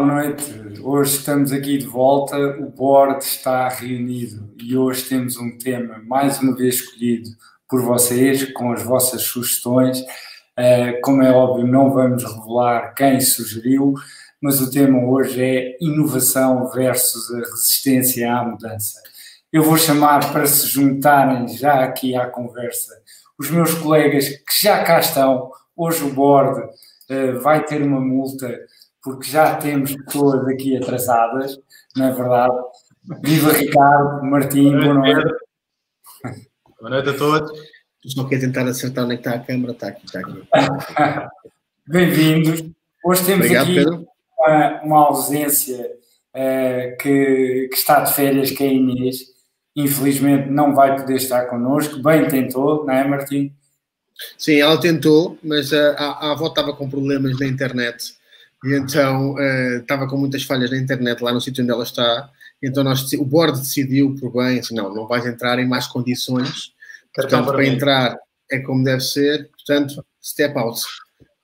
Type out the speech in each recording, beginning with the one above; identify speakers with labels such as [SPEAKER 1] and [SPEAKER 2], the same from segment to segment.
[SPEAKER 1] boa noite. Hoje estamos aqui de volta, o board está reunido e hoje temos um tema mais uma vez escolhido por vocês, com as vossas sugestões. Como é óbvio, não vamos revelar quem sugeriu, mas o tema hoje é inovação versus a resistência à mudança. Eu vou chamar para se juntarem já aqui à conversa os meus colegas que já cá estão. Hoje o board vai ter uma multa porque já temos pessoas aqui atrasadas, não é verdade? Viva Ricardo, Martim, boa noite.
[SPEAKER 2] Boa noite a todos.
[SPEAKER 3] Só quer tentar acertar onde é que está a câmara, está aqui.
[SPEAKER 1] Bem-vindos. Hoje temos
[SPEAKER 3] Obrigado,
[SPEAKER 1] aqui
[SPEAKER 3] Pedro.
[SPEAKER 1] Uma ausência que está de férias, que é a Inês. Infelizmente não vai poder estar connosco. Bem tentou, não é, Martim?
[SPEAKER 3] Sim, ela tentou, mas a avó estava com problemas na internet e então estava com muitas falhas na internet lá no sítio onde ela está. Então o board decidiu, por bem, assim, não vais entrar em más condições. Portanto, para entrar é como deve ser. Portanto, step out.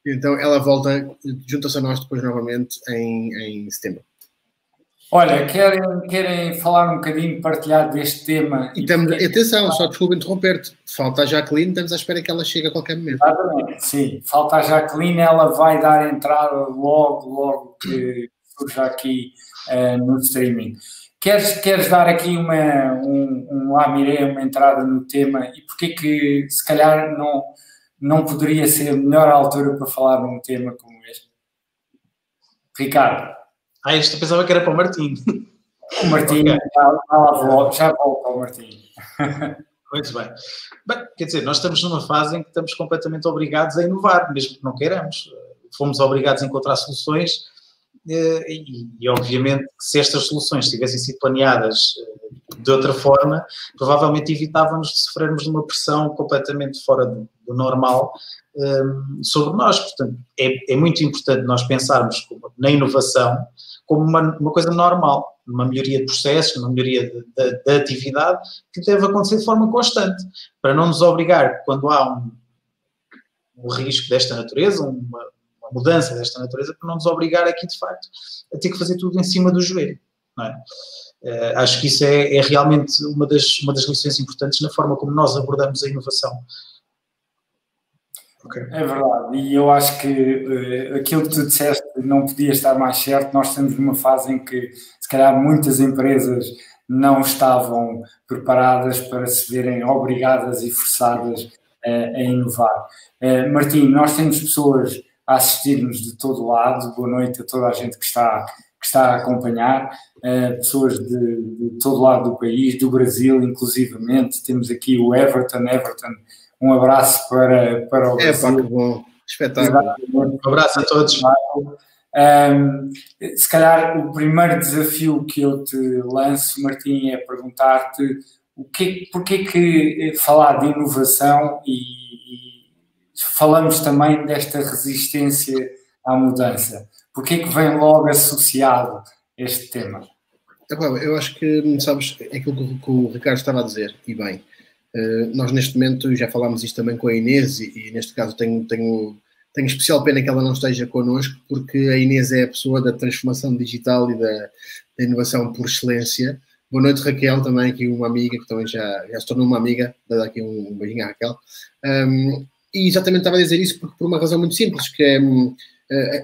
[SPEAKER 3] Então ela volta, junta-se a nós depois novamente em setembro.
[SPEAKER 1] Olha, querem falar um bocadinho, partilhar deste tema?
[SPEAKER 3] Atenção, só desculpa interromper-te. Falta a Jacqueline, estamos à espera que ela chegue a qualquer momento.
[SPEAKER 1] Exatamente, sim. Falta a Jacqueline, ela vai dar entrada logo que surja aqui no streaming. Queres dar aqui um lamiré, uma entrada no tema? E porquê que, se calhar, não poderia ser a melhor altura para falar de um tema como este? Ricardo.
[SPEAKER 2] Isto eu pensava que era para o Martim.
[SPEAKER 1] O Martim, okay. Já volta ao Martim.
[SPEAKER 2] Muito bem. Bem, quer dizer, nós estamos numa fase em que estamos completamente obrigados a inovar, mesmo que não queiramos. Fomos obrigados a encontrar soluções e obviamente, se estas soluções tivessem sido planeadas de outra forma, provavelmente evitávamos de sofrermos de uma pressão completamente fora do normal sobre nós. Portanto, é muito importante nós pensarmos na inovação como uma coisa normal, uma melhoria de processos, uma melhoria da atividade que deve acontecer de forma constante, para não nos obrigar, quando há um risco desta natureza, uma mudança desta natureza, para não nos obrigar aqui, de facto, a ter que fazer tudo em cima do joelho. Não é? Acho que isso é realmente uma das lições importantes na forma como nós abordamos a inovação.
[SPEAKER 1] Okay. É verdade, e eu acho que aquilo que tu disseste não podia estar mais certo. Nós estamos numa fase em que, se calhar, muitas empresas não estavam preparadas para se verem obrigadas e forçadas a inovar. Martim, nós temos pessoas a assistir-nos de todo lado. Boa noite a toda a gente que está a acompanhar, pessoas de todo lado do país, do Brasil inclusivamente. Temos aqui o Everton, um abraço para o Brasil.
[SPEAKER 3] Que bom, espetáculo.
[SPEAKER 2] Um abraço a todos.
[SPEAKER 1] Se calhar o primeiro desafio que eu te lanço, Martim, é perguntar-te porquê que falar de inovação e falamos também desta resistência à mudança. Porquê que vem logo associado este tema?
[SPEAKER 3] Eu acho que, sabes, é aquilo que o Ricardo estava a dizer, e bem. Nós neste momento, já falámos isto também com a Inês e neste caso tenho especial pena que ela não esteja connosco, porque a Inês é a pessoa da transformação digital e da inovação por excelência. Boa noite, Raquel, também aqui uma amiga que também já se tornou uma amiga, dá aqui um beijinho à Raquel. E exatamente estava a dizer isso por uma razão muito simples, que é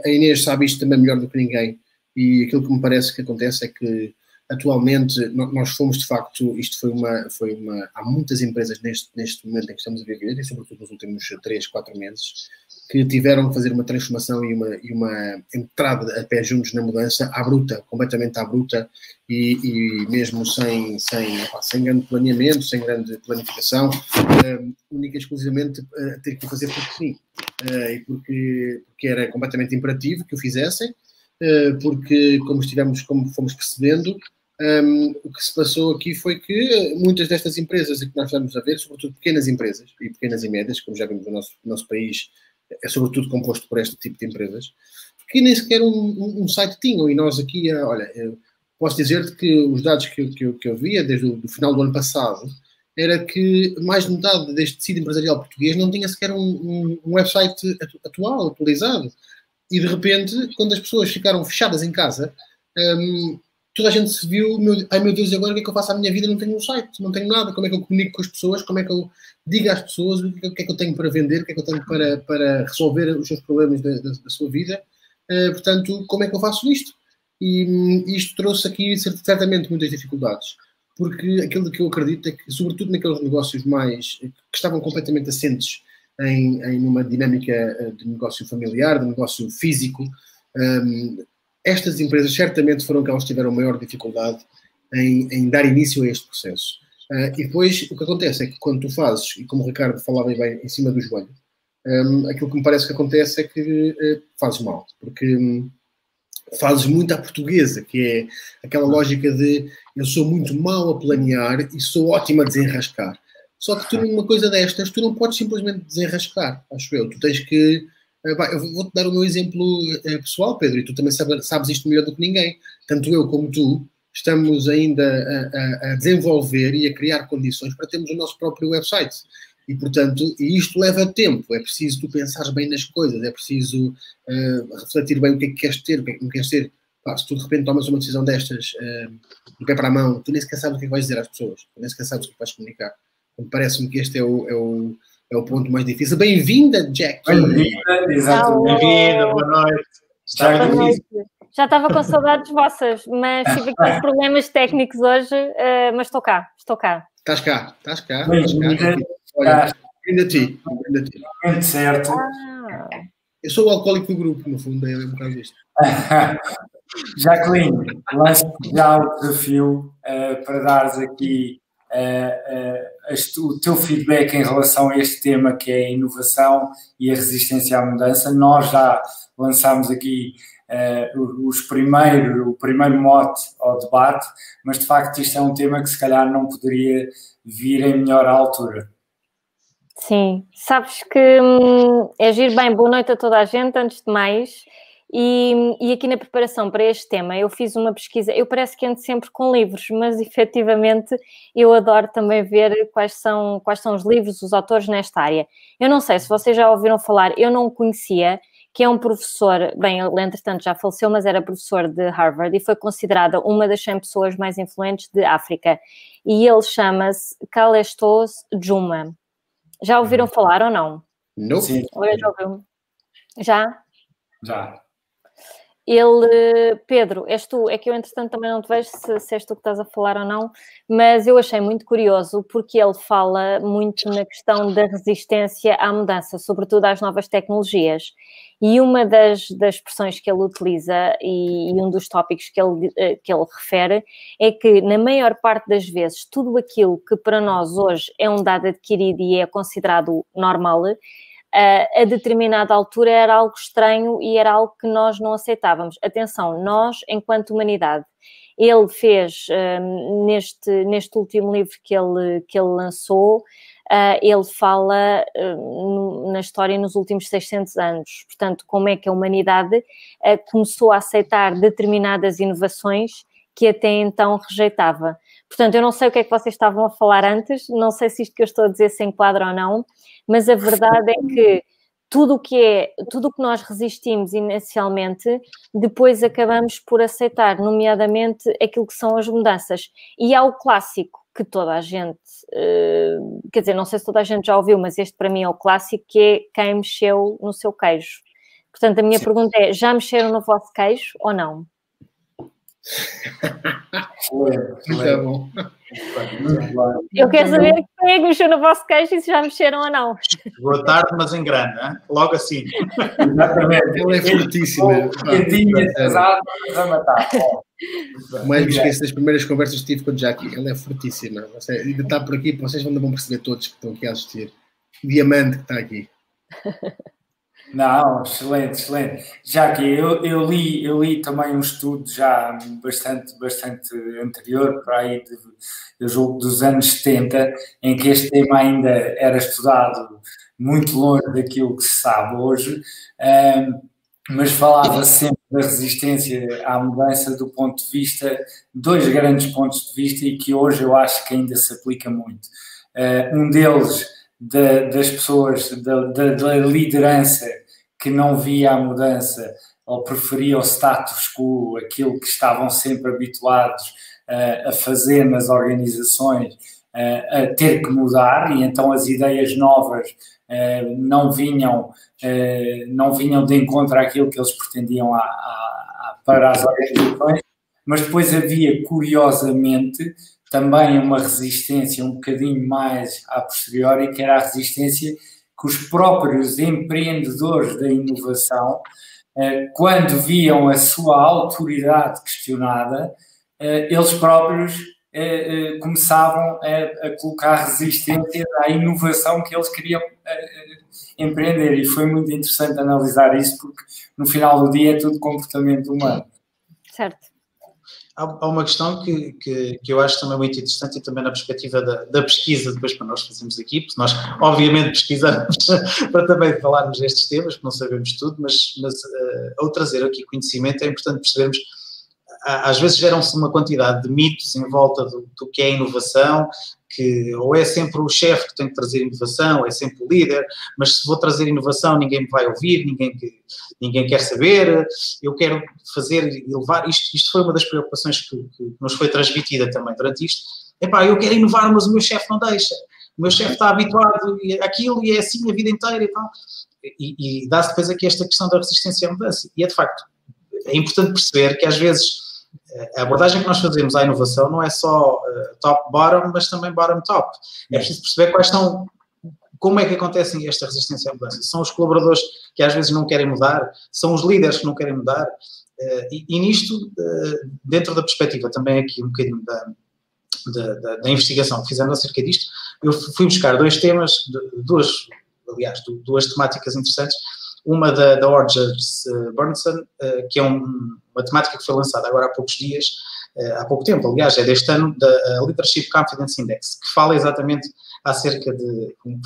[SPEAKER 3] a Inês sabe isto também melhor do que ninguém, e aquilo que me parece que acontece é que atualmente, nós fomos de facto, isto foi uma há muitas empresas neste momento em que estamos a viver, e sobretudo nos últimos 3, 4 meses, que tiveram que fazer uma transformação e uma entrada a pé juntos na mudança à bruta, completamente à bruta, e mesmo sem grande planeamento, sem grande planificação, única e exclusivamente ter que fazer porque sim, e porque era completamente imperativo que o fizessem, porque como fomos percebendo, o que se passou aqui foi que muitas destas empresas que nós estamos a ver, sobretudo pequenas empresas e pequenas e médias, como já vimos no nosso país, é sobretudo composto por este tipo de empresas, que nem sequer um site tinham. E nós aqui, olha, posso dizer-te que os dados que eu via desde o final do ano passado era que mais de metade deste tecido empresarial português não tinha sequer um website atualizado. E de repente, quando as pessoas ficaram fechadas em casa, toda a gente se viu, ai meu Deus, agora o que é que eu faço à minha vida? Não tenho um site, não tenho nada, como é que eu comunico com as pessoas, como é que eu digo às pessoas o que é que eu tenho para vender, o que é que eu tenho para resolver os seus problemas da sua vida, portanto, como é que eu faço isto? E isto trouxe aqui certamente muitas dificuldades, porque aquilo que eu acredito é que, sobretudo naqueles negócios mais, que estavam completamente assentes em uma dinâmica de negócio familiar, de negócio físico, estas empresas certamente foram aquelas que tiveram maior dificuldade em dar início a este processo. E depois o que acontece é que quando tu fazes, e como o Ricardo falava bem em cima do joelho, aquilo que me parece que acontece é que fazes mal, porque fazes muito à portuguesa, que é aquela lógica de eu sou muito mau a planear e sou ótimo a desenrascar. Só que tu numa coisa destas, tu não podes simplesmente desenrascar, acho eu. Tu tens que... eu vou-te dar o meu exemplo pessoal, Pedro, e tu também sabes isto melhor do que ninguém. Tanto eu como tu estamos ainda a desenvolver e a criar condições para termos o nosso próprio website. E, portanto, isto leva tempo. É preciso tu pensares bem nas coisas, é preciso refletir bem o que é que queres ter, o que é que não queres ter. Se tu de repente tomas uma decisão destas do pé para a mão, tu nem sequer sabes o que é que vais dizer às pessoas, tu nem sequer sabes o que vais comunicar. Então, parece-me que este é o ponto mais difícil. Bem-vinda, Jack.
[SPEAKER 1] Bem-vinda, exatamente.
[SPEAKER 2] Bem-vinda, boa noite.
[SPEAKER 1] Está
[SPEAKER 4] Boa noite. Já estava com saudades vossas, mas tive aqui uns problemas técnicos hoje, mas estou cá.
[SPEAKER 3] Estás cá.
[SPEAKER 1] Olha,
[SPEAKER 3] Bem-vinda a ti.
[SPEAKER 1] muito certo.
[SPEAKER 3] Eu sou o alcoólico do grupo, no fundo, é um bocado isto.
[SPEAKER 1] Jacqueline, lanço-te já o desafio para dares aqui o teu feedback em relação a este tema que é a inovação e a resistência à mudança. Nós já lançámos aqui o primeiro mote ao debate, mas de facto isto é um tema que se calhar não poderia vir em melhor altura.
[SPEAKER 4] Sim, sabes que é giro bem. Boa noite a toda a gente, antes de mais. E aqui na preparação para este tema eu fiz uma pesquisa, eu parece que ando sempre com livros, mas efetivamente eu adoro também ver quais são os livros, os autores nesta área. Eu não sei se vocês já ouviram falar, eu não o conhecia, que é um professor, bem, ele entretanto já faleceu, mas era professor de Harvard e foi considerada uma das 100 pessoas mais influentes de África. E ele chama-se Kalestos Juma. Já ouviram falar ou não?
[SPEAKER 3] Não.
[SPEAKER 1] Sim.
[SPEAKER 4] Já ouviu? Já?
[SPEAKER 1] Já.
[SPEAKER 4] Ele, Pedro, és tu, é que eu entretanto também não te vejo se és tu que estás a falar ou não, mas eu achei muito curioso porque ele fala muito na questão da resistência à mudança, sobretudo às novas tecnologias. E uma das expressões que ele utiliza e um dos tópicos que ele refere é que, na maior parte das vezes, tudo aquilo que para nós hoje é um dado adquirido e é considerado normal, a determinada altura era algo estranho e era algo que nós não aceitávamos. Atenção, nós, enquanto humanidade. Ele fez, neste último livro que ele lançou, ele fala na história nos últimos 600 anos. Portanto, como é que a humanidade começou a aceitar determinadas inovações que até então rejeitava. Portanto, eu não sei o que é que vocês estavam a falar antes, não sei se isto que eu estou a dizer se enquadra ou não, mas a verdade é que tudo o que nós resistimos inicialmente, depois acabamos por aceitar, nomeadamente aquilo que são as mudanças. E há o clássico que toda a gente, quer dizer, não sei se toda a gente já ouviu, mas este para mim é o clássico, que é quem mexeu no seu queijo. Portanto, a minha pergunta é, já mexeram no vosso queijo ou não?
[SPEAKER 3] Muito bom.
[SPEAKER 4] Eu quero saber quem é que mexeu no vosso queijo e se já mexeram ou não.
[SPEAKER 2] Boa tarde, mas em grande, hein? Logo assim.
[SPEAKER 1] Exatamente.
[SPEAKER 3] Ele é fortíssimo.
[SPEAKER 1] Quentinha, pesado, a matar.
[SPEAKER 3] O mais me esqueço das primeiras conversas que tive com o Jackie. Ela é fortíssima. Ainda está por aqui, vocês vão perceber todos que estão aqui a assistir. O diamante que está aqui.
[SPEAKER 1] Não, excelente, excelente. Já que eu li também um estudo já bastante anterior, para aí, eu julgo dos anos 70, em que este tema ainda era estudado muito longe daquilo que se sabe hoje, mas falava sempre da resistência à mudança do ponto de vista, dois grandes pontos de vista e que hoje eu acho que ainda se aplica muito. Um deles das pessoas, da liderança que não via a mudança ou preferia o status quo, aquilo que estavam sempre habituados a fazer nas organizações, a ter que mudar, e então as ideias novas não vinham de encontro àquilo que eles pretendiam para as organizações, mas depois havia, curiosamente, também uma resistência um bocadinho mais a posteriori, que era a resistência que os próprios empreendedores da inovação, quando viam a sua autoridade questionada, eles próprios começavam a colocar resistência à inovação que eles queriam empreender, e foi muito interessante analisar isso, porque no final do dia é tudo comportamento humano.
[SPEAKER 4] Certo.
[SPEAKER 2] Há uma questão que eu acho também muito interessante, e também na perspectiva da pesquisa, depois para nós fazermos aqui, porque nós obviamente pesquisamos para também falarmos destes temas, porque não sabemos tudo, mas ao trazer aqui conhecimento é importante percebermos. Às vezes geram-se uma quantidade de mitos em volta do que é inovação, que ou é sempre o chefe que tem que trazer inovação, ou é sempre o líder, mas se vou trazer inovação ninguém me vai ouvir, ninguém quer saber, eu quero fazer e levar, isto foi uma das preocupações que nos foi transmitida também durante isto, eu quero inovar, mas o meu chefe não deixa, o meu chefe está habituado àquilo e é assim a vida inteira e tal, e dá-se depois aqui esta questão da resistência à mudança, e é de facto, é importante perceber que às vezes a abordagem que nós fazemos à inovação não é só top-bottom, mas também bottom-top. É preciso perceber como é que acontece esta resistência à mudança. São os colaboradores que às vezes não querem mudar, são os líderes que não querem mudar, e nisto, dentro da perspectiva também aqui um bocadinho da investigação que fizemos acerca disto, eu fui buscar dois temas, duas temáticas interessantes. Uma da Rogers Burnson, que é uma temática que foi lançada agora há poucos dias, há pouco tempo, aliás, é deste ano, da Leadership Confidence Index, que fala exatamente acerca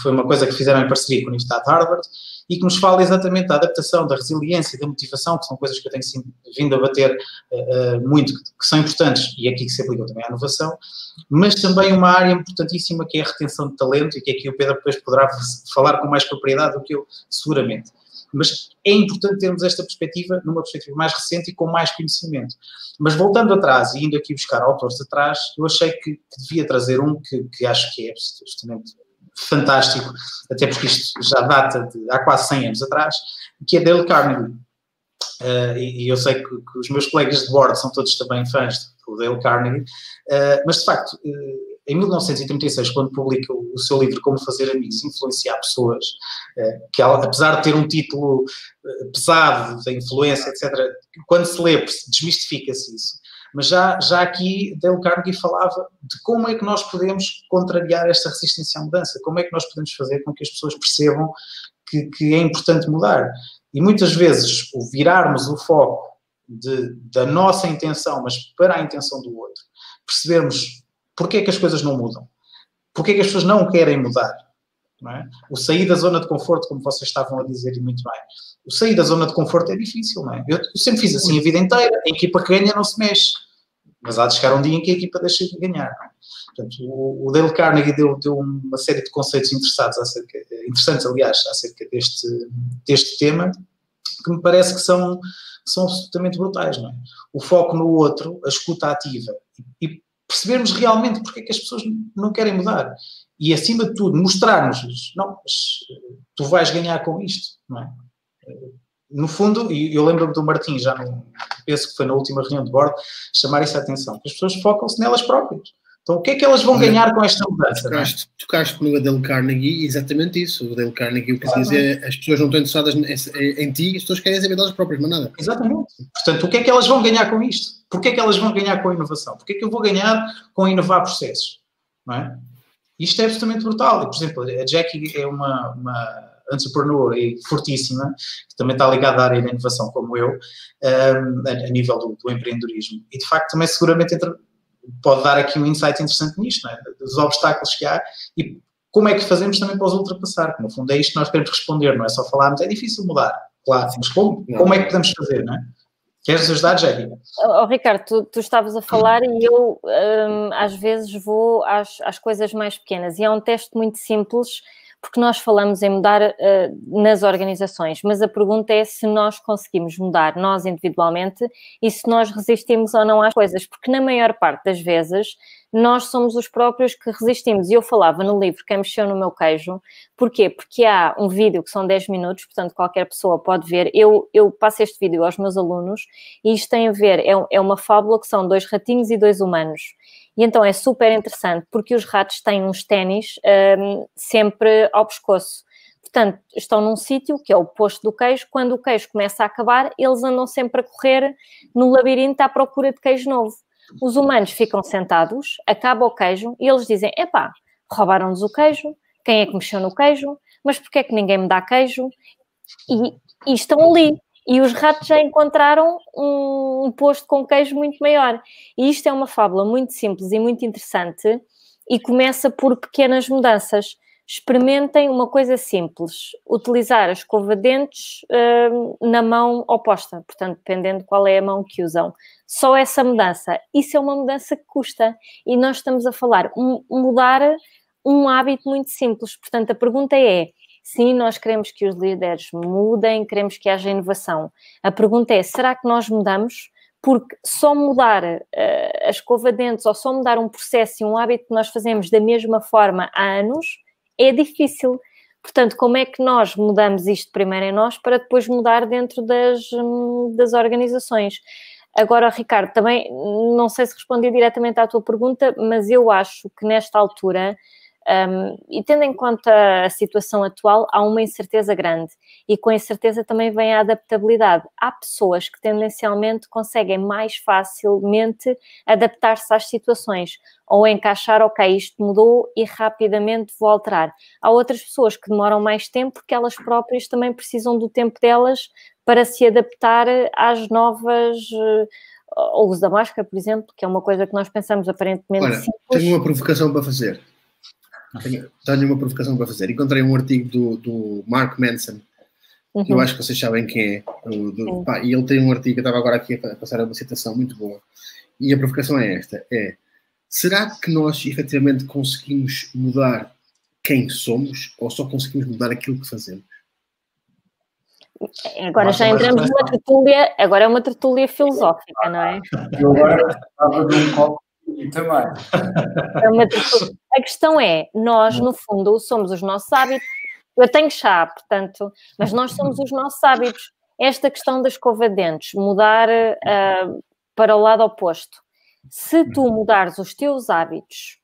[SPEAKER 2] foi uma coisa que fizeram em parceria com a Universidade de Harvard, e que nos fala exatamente da adaptação, da resiliência, da motivação, que são coisas que eu tenho vindo a bater muito, que são importantes, e aqui que se aplicam também à inovação, mas também uma área importantíssima que é a retenção de talento, e que aqui o Pedro depois poderá falar com mais propriedade do que eu, seguramente. Mas é importante termos esta perspectiva, numa perspectiva mais recente e com mais conhecimento. Mas voltando atrás e indo aqui buscar autores atrás, eu achei que devia trazer um que acho que é absolutamente fantástico, até porque isto já data de há quase 100 anos atrás, que é Dale Carnegie. E eu sei que os meus colegas de board são todos também fãs do Dale Carnegie, mas de facto, em 1936, quando publica o seu livro Como Fazer Amigos e Influenciar Pessoas, que apesar de ter um título pesado, da influência, etc., quando se lê, desmistifica-se isso. Mas já aqui, Dale Carnegie falava de como é que nós podemos contrariar esta resistência à mudança, como é que nós podemos fazer com que as pessoas percebam que é importante mudar. E muitas vezes, o virarmos o foco da nossa intenção, mas para a intenção do outro, percebermos porque é que as coisas não mudam, porque é que as pessoas não querem mudar, não é? O sair da zona de conforto, como vocês estavam a dizer e muito bem, o sair da zona de conforto é difícil, não é? Eu sempre fiz assim a vida inteira, a equipa que ganha não se mexe, mas há de chegar um dia em que a equipa deixa de ganhar, não é? Portanto, o Dale Carnegie deu uma série de conceitos interessantes, aliás, acerca deste tema, que me parece que são absolutamente brutais, não é? O foco no outro, a escuta ativa, e percebermos realmente porque é que as pessoas não querem mudar. E, acima de tudo, mostrar-nos, não, mas tu vais ganhar com isto, não é? No fundo, e eu lembro-me do Martim, penso que foi na última reunião de board, chamar isso a atenção, que as pessoas focam-se nelas próprias. Então, o que é que elas vão ganhar com esta mudança?
[SPEAKER 3] Tocaste no Dale Carnegie, exatamente isso. O Dale Carnegie, o que diz é, as pessoas não estão interessadas em ti, as pessoas querem saber delas próprias, mas nada.
[SPEAKER 2] Exatamente. Portanto, o que é que elas vão ganhar com isto? Porquê é que elas vão ganhar com a inovação? Porquê é que eu vou ganhar com inovar processos? Não é? Isto é absolutamente brutal. E, por exemplo, a Jackie é uma entrepreneur fortíssima, que também está ligada à área da inovação, como eu, a nível do empreendedorismo. E, de facto, também seguramente pode dar aqui um insight interessante nisto, não é? Dos obstáculos que há e como é que fazemos também para os ultrapassar. No fundo, é isto que nós queremos responder, não é só falarmos, é difícil mudar, claro, mas como é que podemos fazer, não é? Queres ajudar, Jackie?
[SPEAKER 4] Ricardo, tu estavas a falar e eu às vezes vou às coisas mais pequenas, e é um teste muito simples, porque nós falamos em mudar nas organizações, mas a pergunta é se nós conseguimos mudar, nós individualmente, e se nós resistimos ou não às coisas, porque na maior parte das vezes nós somos os próprios que resistimos. E eu falava no livro Quem Mexeu no Meu Queijo. Porquê? Porque há um vídeo que são 10 minutos, portanto qualquer pessoa pode ver. Eu passo este vídeo aos meus alunos e isto tem a ver, é uma fábula que são 2 ratinhos e 2 humanos. E então é super interessante porque os ratos têm uns ténis sempre ao pescoço. Portanto, estão num sítio que é o posto do queijo. Quando o queijo começa a acabar, eles andam sempre a correr no labirinto à procura de queijo novo. Os humanos ficam sentados, acaba o queijo e eles dizem, epá, roubaram-nos o queijo, quem é que mexeu no queijo? Mas porquê é que ninguém me dá queijo? E estão ali. E os ratos já encontraram um posto com queijo muito maior. E isto é uma fábula muito simples e muito interessante e começa por pequenas mudanças. Experimentem uma coisa simples, utilizar a escova de dentes na mão oposta, portanto, dependendo de qual é a mão que usam. Só essa mudança, isso é uma mudança que custa. E nós estamos a falar, mudar um hábito muito simples. Portanto, a pergunta é, sim, nós queremos que os líderes mudem, queremos que haja inovação. A pergunta é, será que nós mudamos? Porque só mudar a escova de dentes ou só mudar um processo e um hábito que nós fazemos da mesma forma há anos é difícil. Portanto, como é que nós mudamos isto primeiro em nós para depois mudar dentro das organizações? Agora, Ricardo, também não sei se respondi diretamente à tua pergunta, mas eu acho que nesta altura, e tendo em conta a situação atual, há uma incerteza grande e com a incerteza também vem a adaptabilidade. Há pessoas que tendencialmente conseguem mais facilmente adaptar-se às situações ou encaixar, ok, isto mudou e rapidamente vou alterar. Há outras pessoas que demoram mais tempo porque elas próprias também precisam do tempo delas para se adaptar às novas... o uso da máscara, por exemplo, que é uma coisa que nós pensamos aparentemente simples.
[SPEAKER 3] Tenho uma provocação para fazer. Tenho uma provocação para fazer. Encontrei um artigo do Mark Manson, que eu acho que vocês sabem quem é. E ele tem um artigo, eu estava agora aqui a passar uma citação muito boa. E a provocação é esta, será que nós efetivamente conseguimos mudar quem somos ou só conseguimos mudar aquilo que fazemos?
[SPEAKER 4] Agora já entramos numa tertúlia, agora é uma tertúlia filosófica, não é?
[SPEAKER 1] Eu agora estava de um copo também.
[SPEAKER 4] A questão é, nós no fundo somos os nossos hábitos. Eu tenho chá, portanto, mas nós somos os nossos hábitos. Esta questão da escova de dentes, mudar para o lado oposto. Se tu mudares os teus hábitos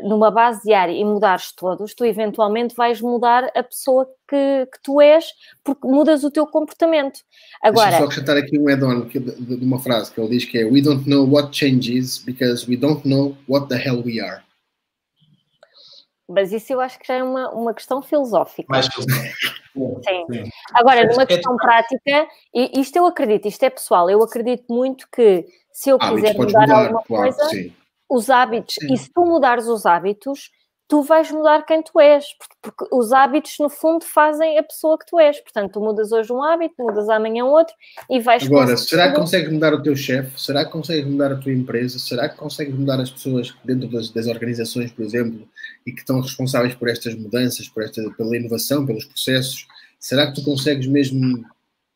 [SPEAKER 4] numa base diária e mudares todos, tu eventualmente vais mudar a pessoa que tu és, porque mudas o teu comportamento. Agora,
[SPEAKER 3] deixa-me só acrescentar aqui um add-on de uma frase que ele diz que é "We don't know what change is because we don't know what the hell we are."
[SPEAKER 4] Mas isso eu acho que já é uma questão filosófica.
[SPEAKER 2] Mais filosófica.
[SPEAKER 4] Sim. Agora, numa questão prática, e isto eu acredito, isto é pessoal, eu acredito muito que se eu quiser mudar alguma coisa, os hábitos, e se tu mudares os hábitos, tu vais mudar quem tu és, porque os hábitos, no fundo, fazem a pessoa que tu és. Portanto, tu mudas hoje um hábito, mudas amanhã outro, e vais...
[SPEAKER 3] Agora, será que consegues mudar o teu chefe? Será que consegues mudar a tua empresa? Será que consegues mudar as pessoas dentro das organizações, por exemplo, e que estão responsáveis por estas mudanças, pela inovação, pelos processos? Será que tu consegues mesmo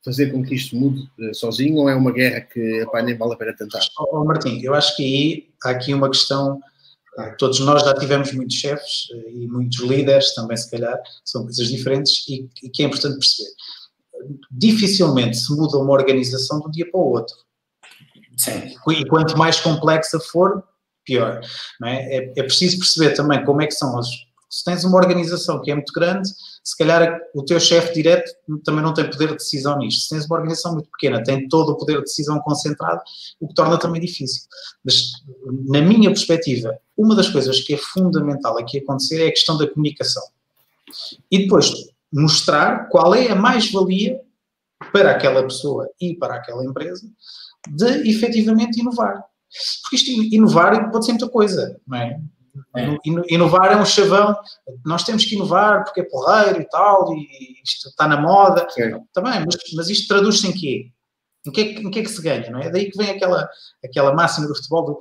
[SPEAKER 3] fazer com que isto mude sozinho, ou é uma guerra que nem vale a pena tentar?
[SPEAKER 2] Martim, eu acho que aí há aqui uma questão... Todos nós já tivemos muitos chefes e muitos líderes também, se calhar, são coisas diferentes e que é importante perceber. Dificilmente se muda uma organização de um dia para o outro.
[SPEAKER 1] Sim.
[SPEAKER 2] E quanto mais complexa for, pior. Não é? É preciso perceber também como é que são as... Se tens uma organização que é muito grande, se calhar o teu chefe direto também não tem poder de decisão nisto. Se tens uma organização muito pequena, tem todo o poder de decisão concentrado, o que torna também difícil. Mas, na minha perspectiva, uma das coisas que é fundamental aqui acontecer é a questão da comunicação. E depois mostrar qual é a mais-valia para aquela pessoa e para aquela empresa de efetivamente inovar. Porque isto, inovar pode ser muita coisa, não é? Inovar é um chavão, nós temos que inovar porque é porreiro e tal, e isto está na moda, também, mas isto traduz-se em quê? Em que é que se ganha, não é? Daí que vem aquela máxima do futebol do,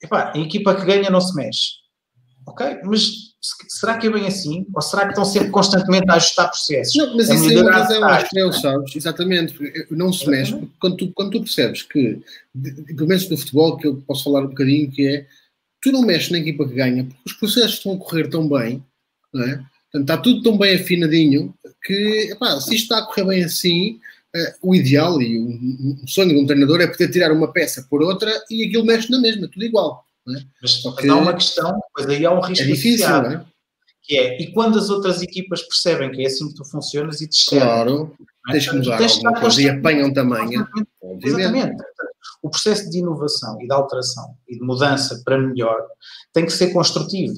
[SPEAKER 2] epá, a equipa que ganha não se mexe, ok? Mas será que é bem assim? Ou será que estão sempre constantemente a ajustar processos?
[SPEAKER 3] Não, mas isso é uma razão, acho que eles sabes, exatamente, não se mexe, porque quando tu percebes que, pelo menos no futebol, que eu posso falar um bocadinho, que é, tu não mexes na equipa que ganha, porque os processos estão a correr tão bem, não é? Portanto, está tudo tão bem afinadinho, que, epá, se isto está a correr bem assim, o ideal e o sonho de um treinador é poder tirar uma peça por outra e aquilo mexe na mesma, tudo igual. Não é?
[SPEAKER 2] Mas há uma questão, pois aí há um risco
[SPEAKER 3] associado, não é?
[SPEAKER 2] Que é, e quando as outras equipas percebem que é assim que tu funcionas e te cedem,
[SPEAKER 3] claro, tens que mudar alguma coisa e apanham tamanho.
[SPEAKER 2] Exatamente. O processo de inovação e de alteração e de mudança para melhor tem que ser construtivo,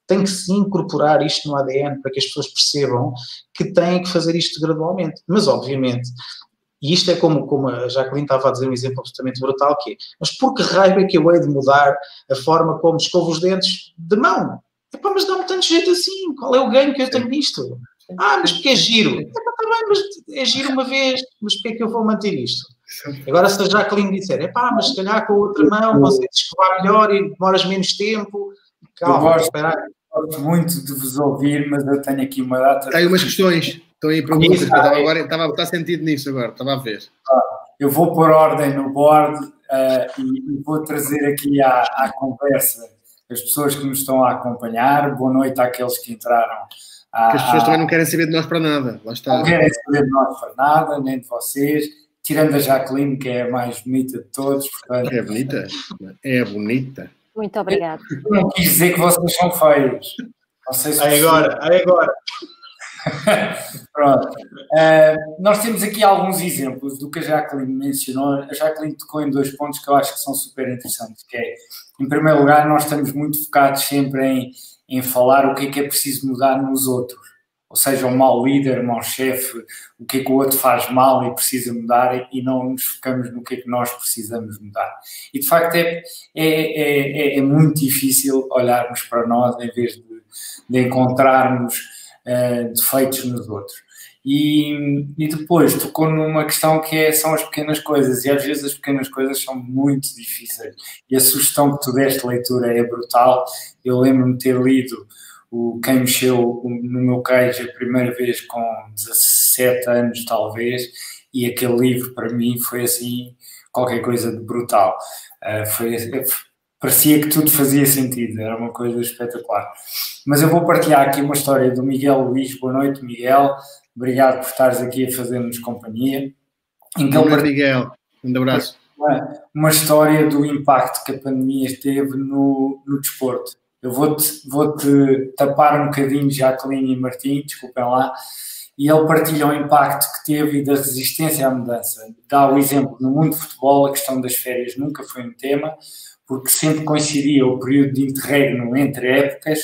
[SPEAKER 2] tem que se incorporar isto no ADN para que as pessoas percebam que têm que fazer isto gradualmente. Mas, obviamente, e isto é como a Jacqueline estava a dizer um exemplo absolutamente brutal, que é, mas por que raio é que eu hei de mudar a forma como escovo os dentes de mão? Epá, mas dá-me tanto jeito assim, qual é o ganho que eu tenho nisto? Mas porque é giro. Está bem, mas é giro uma vez, mas porque é que eu vou manter isto? Agora, se a Jacqueline disser, mas se calhar com a outra mão consegues escovar melhor e demoras menos tempo, calma, esperar.
[SPEAKER 1] Gosto muito de vos ouvir, mas eu tenho aqui uma data.
[SPEAKER 3] Tem umas questões, estão aí perguntas, que eu estava a botar sentido nisso agora, estava a ver.
[SPEAKER 1] Eu vou pôr ordem no board e vou trazer aqui à conversa as pessoas que nos estão a acompanhar. Boa noite àqueles que entraram.
[SPEAKER 3] Que as pessoas também não querem saber de nós para nada. Lá está.
[SPEAKER 1] Não querem saber de nós para nada, nem de vocês. Tirando a Jacqueline, que é a mais bonita de todos. Portanto...
[SPEAKER 3] É bonita? É bonita.
[SPEAKER 4] Muito obrigada.
[SPEAKER 1] Eu não quis dizer que vocês são feios. Não sei se
[SPEAKER 2] agora.
[SPEAKER 1] Pronto. Nós temos aqui alguns exemplos do que a Jacqueline mencionou. A Jacqueline tocou em 2 pontos que eu acho que são super interessantes, que é, em primeiro lugar, nós estamos muito focados sempre em falar o que é preciso mudar nos outros. Ou seja, um mau líder, um mau chefe, o que é que o outro faz mal e precisa mudar, e não nos focamos no que é que nós precisamos mudar. E, de facto, é muito difícil olharmos para nós em vez de encontrarmos defeitos nos outros. E depois tocou numa questão que são as pequenas coisas, e às vezes as pequenas coisas são muito difíceis. E a sugestão que tu deste de leitura é brutal. Eu lembro-me de ter lido Quem Mexeu no Meu Queijo a primeira vez com 17 anos, talvez, e aquele livro para mim foi assim qualquer coisa de brutal. Parecia que tudo fazia sentido, era uma coisa espetacular. Mas eu vou partilhar aqui uma história do Miguel Luís. Boa noite, Miguel. Obrigado por estares aqui a fazer-nos companhia.
[SPEAKER 3] Boa noite, Miguel. Um abraço.
[SPEAKER 1] Uma história do impacto que a pandemia teve no desporto. Eu vou-te tapar um bocadinho, Jacqueline e Martim, desculpem lá, e ele partilha o impacto que teve e da resistência à mudança. Dá o exemplo, no mundo do futebol, a questão das férias nunca foi um tema, porque sempre coincidia o período de interregno entre épocas,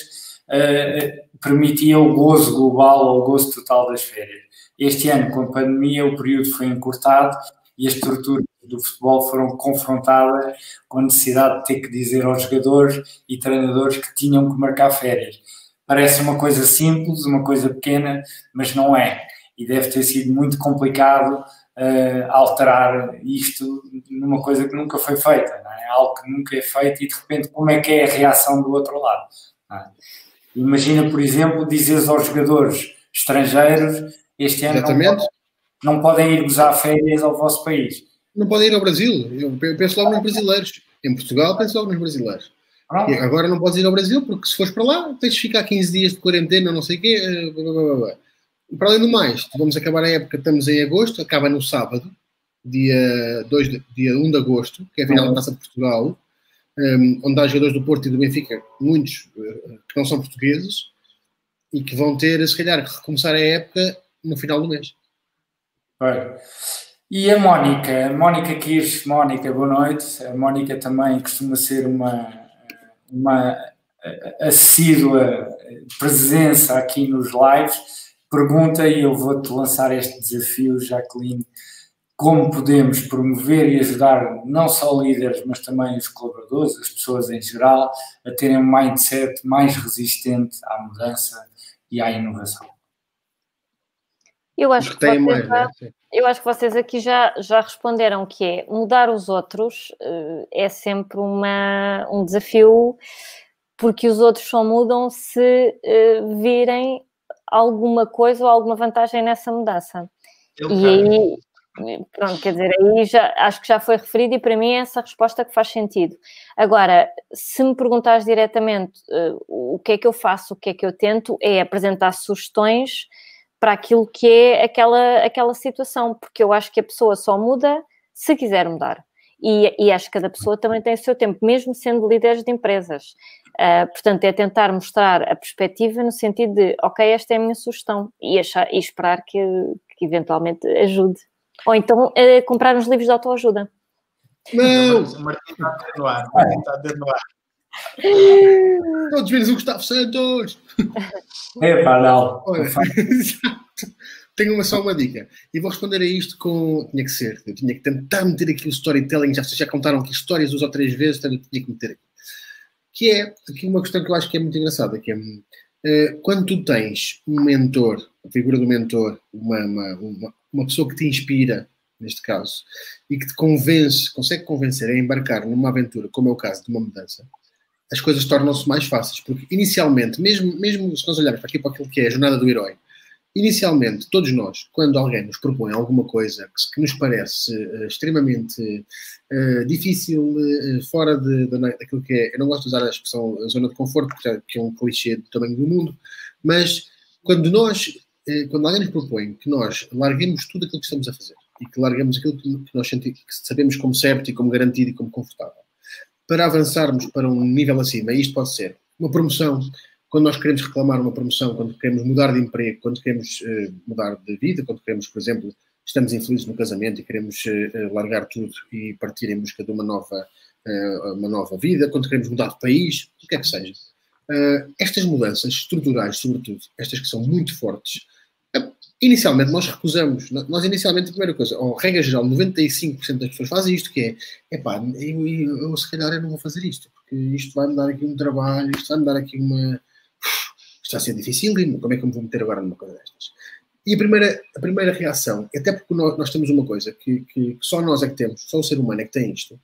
[SPEAKER 1] permitia o gozo global ou o gozo total das férias. Este ano, com a pandemia, o período foi encurtado e as estruturas do futebol foram confrontadas com a necessidade de ter que dizer aos jogadores e treinadores que tinham que marcar férias. Parece uma coisa simples, uma coisa pequena, mas não é. E deve ter sido muito complicado alterar isto numa coisa que nunca foi feita, não é? Algo que nunca é feito e, de repente, como é que é a reação do outro lado? Não é? Imagina, por exemplo, dizeres aos jogadores estrangeiros este ano não podem ir gozar férias ao vosso país.
[SPEAKER 3] Não podem ir ao Brasil. Eu penso logo nos brasileiros. Em Portugal, penso logo nos brasileiros. E agora não podes ir ao Brasil porque se fores para lá tens de ficar 15 dias de quarentena, não sei o quê. Para além do mais, vamos acabar a época, estamos em agosto, acaba no sábado, dia 1 de agosto, que é a final da Taça de Portugal, onde há jogadores do Porto e do Benfica, muitos que não são portugueses, e que vão ter, se calhar, que recomeçar a época no final do mês.
[SPEAKER 1] E a Mónica Kirsch, Mónica, boa noite. A Mónica também costuma ser uma assídua presença aqui nos lives. Pergunta, e eu vou-te lançar este desafio, Jacqueline, como podemos promover e ajudar não só líderes, mas também os colaboradores, as pessoas em geral, a terem um mindset mais resistente à mudança e à inovação?
[SPEAKER 4] Eu acho que vocês aqui já responderam, que é mudar os outros é sempre um desafio porque os outros só mudam se virem alguma coisa ou alguma vantagem nessa mudança. E aí, pronto, quer dizer, aí acho que já foi referido e para mim é essa resposta que faz sentido. Agora, se me perguntares diretamente o que é que eu faço, o que é que eu tento, é apresentar sugestões para aquilo que é aquela situação, porque eu acho que a pessoa só muda se quiser mudar. E acho que cada pessoa também tem o seu tempo, mesmo sendo líderes de empresas. Portanto, é tentar mostrar a perspectiva no sentido de, ok, esta é a minha sugestão, e esperar que eventualmente ajude. Ou então comprar uns livros de autoajuda.
[SPEAKER 3] Não!
[SPEAKER 2] O Martim está a dizer no ar.
[SPEAKER 3] Todos menos o Gustavo Santos!
[SPEAKER 1] Epá, não.
[SPEAKER 3] Olha, tenho só uma dica. E vou responder a isto com... Tinha que ser. Eu tinha que tentar meter aqui o storytelling. Já contaram aqui histórias 2 ou 3 vezes, então eu tinha que meter aqui. Que é aqui uma questão que eu acho que é muito engraçada, que é quando tu tens um mentor, a figura do mentor, uma pessoa que te inspira, neste caso, e que te consegue convencer a embarcar numa aventura, como é o caso de uma mudança, as coisas tornam-se mais fáceis, porque inicialmente, mesmo se nós olharmos para aquilo que é a jornada do herói, inicialmente, todos nós, quando alguém nos propõe alguma coisa que nos parece extremamente difícil, fora daquilo que é, eu não gosto de usar a expressão zona de conforto, que é um clichê do tamanho do mundo, mas quando alguém nos propõe que nós larguemos tudo aquilo que estamos a fazer e que larguemos aquilo que nós sentimos, que sabemos como certo e como garantido e como confortável, para avançarmos para um nível acima, e isto pode ser uma promoção, quando nós queremos reclamar uma promoção, quando queremos mudar de emprego, quando queremos mudar de vida, quando queremos, por exemplo, estamos infelizes no casamento e queremos largar tudo e partir em busca de uma nova vida, quando queremos mudar de país, o que é que seja. Estas mudanças estruturais, sobretudo, estas que são muito fortes, inicialmente nós recusamos. Nós inicialmente, a primeira coisa, regra geral, 95% das pessoas fazem isto, que é, epá, eu se calhar eu não vou fazer isto, porque isto vai-me dar aqui um trabalho, isto vai-me dar aqui isto vai ser difícil, como é que eu me vou meter agora numa coisa destas? E a primeira reação, até porque nós temos uma coisa que só nós é que temos, só o ser humano é que tem isto,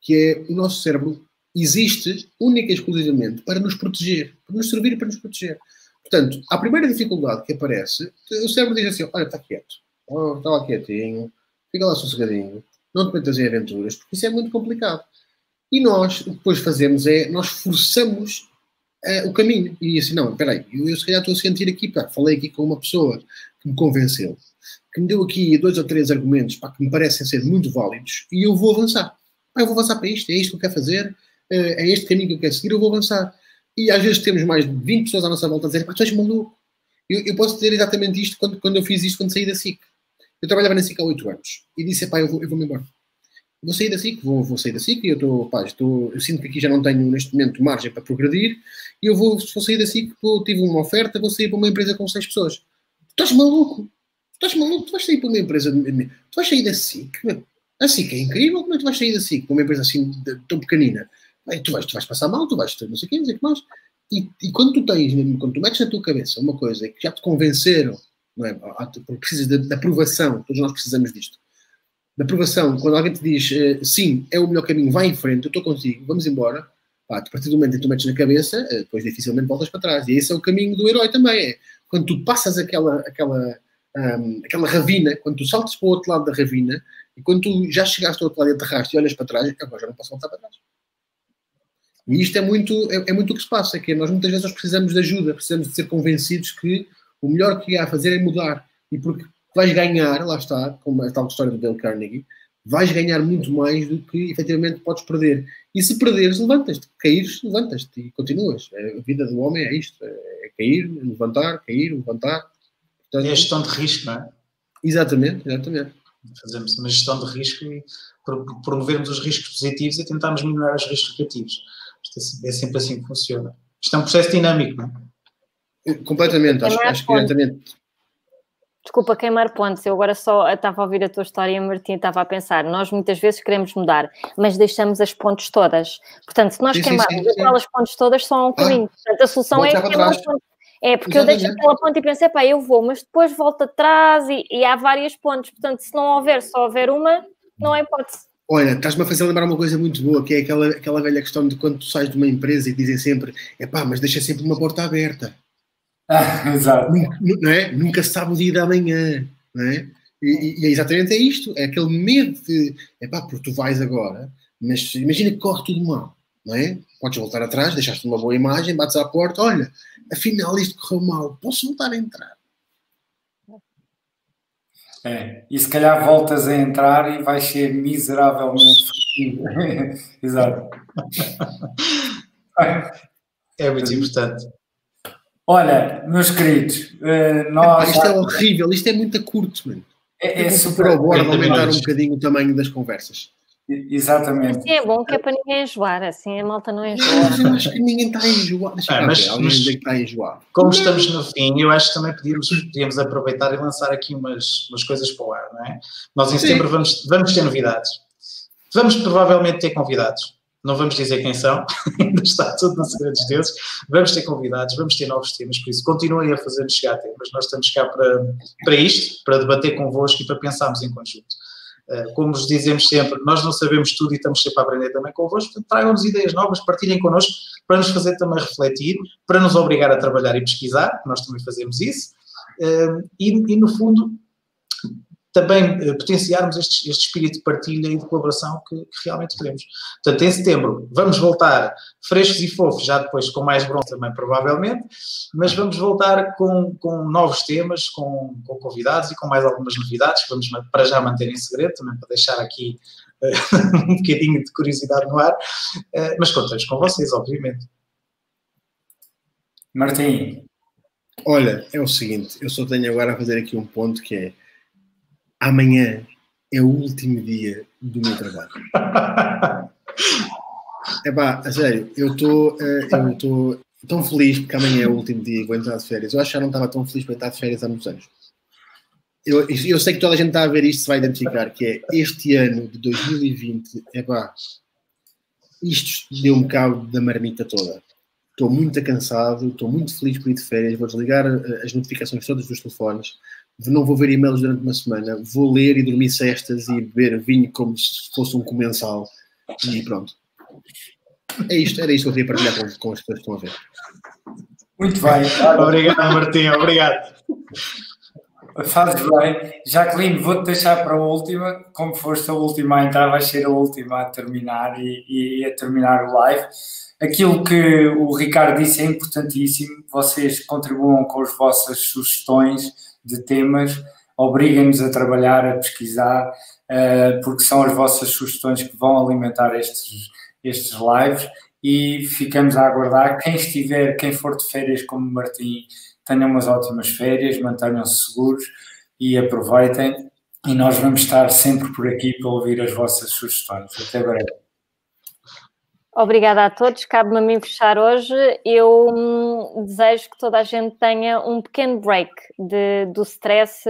[SPEAKER 3] que é o nosso cérebro existe única e exclusivamente para nos proteger, para nos servir e para nos proteger. Portanto, a primeira dificuldade que aparece, o cérebro diz assim, olha, está quieto, está lá quietinho, fica lá sossegadinho, não te metas em aventuras, porque isso é muito complicado. E nós, o que depois fazemos nós forçamos o caminho. E assim, não, espera aí, eu se calhar estou a sentir aqui, falei aqui com uma pessoa que me convenceu, que me deu aqui 2 ou 3 argumentos que me parecem ser muito válidos, e eu vou avançar. Eu vou avançar para isto, é isto que eu quero fazer, é este caminho que eu quero seguir, eu vou avançar. E às vezes temos mais de 20 pessoas à nossa volta a dizer, pá, tu és maluco. Eu posso dizer exatamente isto quando eu fiz isto, quando saí da SIC. Eu trabalhava na SIC há 8 anos. E disse, pá, eu vou-me embora. Vou sair da SIC, vou sair da SIC, e eu sinto que aqui já não tenho, neste momento, margem para progredir, e eu vou sair da SIC, tive uma oferta, vou sair para uma empresa com 6 pessoas. Tu estás maluco? Tu vais sair para uma empresa, tu vais sair da SIC? A SIC é incrível, como é que tu vais sair da SIC para uma empresa assim tão pequenina? Tu vais passar mal, tu vais ter não sei o quê, não sei o que mais. E quando tu metes na tua cabeça uma coisa que já te convenceram, não é? Porque precisas da aprovação, todos nós precisamos disto. Da aprovação, quando alguém te diz sim, é o melhor caminho, vai em frente, eu estou contigo, vamos embora, a partir do momento em que tu metes na cabeça, depois dificilmente voltas para trás. E esse é o caminho do herói também. Quando tu passas aquela ravina, quando tu saltas para o outro lado da ravina, e quando tu já chegaste ao outro lado e aterraste e olhas para trás, agora já não posso voltar para trás. E isto é muito o que se passa, que nós muitas vezes nós precisamos de ajuda, precisamos de ser convencidos que o melhor que há a fazer é mudar. E porque vais ganhar, lá está, como a tal história do Dale Carnegie, vais ganhar muito mais do que efetivamente podes perder. E se perderes, levantas-te. Caíres, levantas-te e continuas. A vida do homem é isto. É cair, levantar, cair, levantar.
[SPEAKER 2] Portanto, é a gestão de risco, não é?
[SPEAKER 3] Exatamente.
[SPEAKER 2] Fazemos uma gestão de risco e promovermos os riscos positivos e tentarmos minorar os riscos negativos. É sempre assim que funciona. Isto é um processo dinâmico, não é?
[SPEAKER 3] Completamente. Acho que diretamente.
[SPEAKER 4] Desculpa queimar pontos, eu agora só estava a ouvir a tua história e a Martim estava a pensar, nós muitas vezes queremos mudar, mas deixamos as pontes todas. Portanto, se nós queimarmos aquelas pontes todas, só há um caminho. Portanto, a solução é queimar as pontes. Porque exatamente. Eu deixo aquela ponte e penso, pá, eu vou, mas depois volto atrás e há várias pontes. Portanto, se não houver, só houver uma, não há hipótese.
[SPEAKER 3] Olha, estás-me a fazer lembrar uma coisa muito boa, que é aquela velha questão de quando tu sais de uma empresa e dizem sempre, mas deixa sempre uma porta aberta.
[SPEAKER 1] Exato.
[SPEAKER 3] Não é? Nunca se sabe o dia da manhã, não é? E é exatamente isto, é aquele medo de, porque tu vais agora, mas imagina que corre tudo mal, não é? Podes voltar atrás, deixaste uma boa imagem, bates à porta, olha, afinal isto correu mal, posso voltar a entrar?
[SPEAKER 1] E se calhar voltas a entrar e vais ser miseravelmente exato.
[SPEAKER 2] É muito importante.
[SPEAKER 1] Olha, meus queridos,
[SPEAKER 3] isto é horrível, isto é muito a curto, mano.
[SPEAKER 1] É super
[SPEAKER 3] aumentar um bocadinho o tamanho das conversas.
[SPEAKER 1] Exatamente.
[SPEAKER 4] Assim é bom que é para ninguém enjoar, assim a malta não enjoa.
[SPEAKER 3] Eu acho que ninguém está a enjoar. Alguém dizer que está a enjoar.
[SPEAKER 2] Como estamos no fim, eu acho que também podíamos aproveitar e lançar aqui umas coisas para o ar, não é? Nós em setembro vamos ter novidades. Vamos provavelmente ter convidados. Não vamos dizer quem são, ainda está tudo no segredo dos deuses. Vamos ter convidados, vamos ter novos temas, por isso continuem a fazer-nos chegar temas. Nós estamos cá para isto, para debater convosco e para pensarmos em conjunto. Como vos dizemos sempre, nós não sabemos tudo e estamos sempre a aprender também convosco, portanto, tragam-nos ideias novas, partilhem connosco, para nos fazer também refletir, para nos obrigar a trabalhar e pesquisar, nós também fazemos isso, e no fundo, também potenciarmos este espírito de partilha e de colaboração que realmente queremos. Portanto, em setembro vamos voltar frescos e fofos, já depois com mais bronze também provavelmente, mas vamos voltar com novos temas, com convidados e com mais algumas novidades que vamos para já manter em segredo, também para deixar aqui um bocadinho de curiosidade no ar, mas contamos com vocês, obviamente.
[SPEAKER 1] Martim.
[SPEAKER 3] Olha, é o seguinte, eu só tenho agora a fazer aqui um ponto que é amanhã é o último dia do meu trabalho. A sério, eu estou tão feliz porque amanhã é o último dia que vou entrar de férias. Eu acho que já não estava tão feliz para entrar de férias há muitos anos. Eu sei que toda a gente está a ver isto, se vai identificar, que é este ano de 2020, isto deu-me cabo da marmita toda. Estou muito cansado, estou muito feliz por ir de férias, vou desligar as notificações todas dos telefones, não vou ver e-mails durante uma semana, vou ler e dormir cestas e beber vinho como se fosse um comensal e pronto. Era isto que eu queria partilhar com as pessoas que estão a ver.
[SPEAKER 1] Muito bem.
[SPEAKER 2] Obrigado, Martim, obrigado.
[SPEAKER 1] Fazes bem. Jacqueline, vou-te deixar para a última. Como foste a última a entrar, vais ser a última a terminar e a terminar o live. Aquilo que o Ricardo disse é importantíssimo. Vocês contribuam com as vossas sugestões de temas, obriguem-nos a trabalhar, a pesquisar, porque são as vossas sugestões que vão alimentar estes lives e ficamos a aguardar. Quem for de férias como o Martim, tenham umas ótimas férias, mantenham-se seguros e aproveitem. E nós vamos estar sempre por aqui para ouvir as vossas sugestões. Até breve.
[SPEAKER 4] Obrigada a todos. Cabe-me a mim fechar hoje. Eu desejo que toda a gente tenha um pequeno break do stress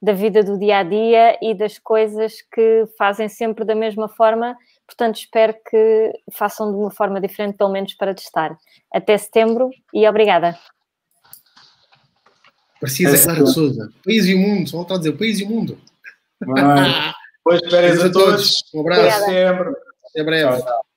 [SPEAKER 4] da vida do dia-a-dia e das coisas que fazem sempre da mesma forma. Portanto, espero que façam de uma forma diferente, pelo menos para testar. Até setembro e obrigada.
[SPEAKER 3] Precisa, Clara de Sousa. País e o mundo. Só voltar a dizer o país e o mundo.
[SPEAKER 2] Boas férias a todos.
[SPEAKER 3] Um abraço.
[SPEAKER 2] Até setembro.
[SPEAKER 3] Até breve.
[SPEAKER 1] Tchau.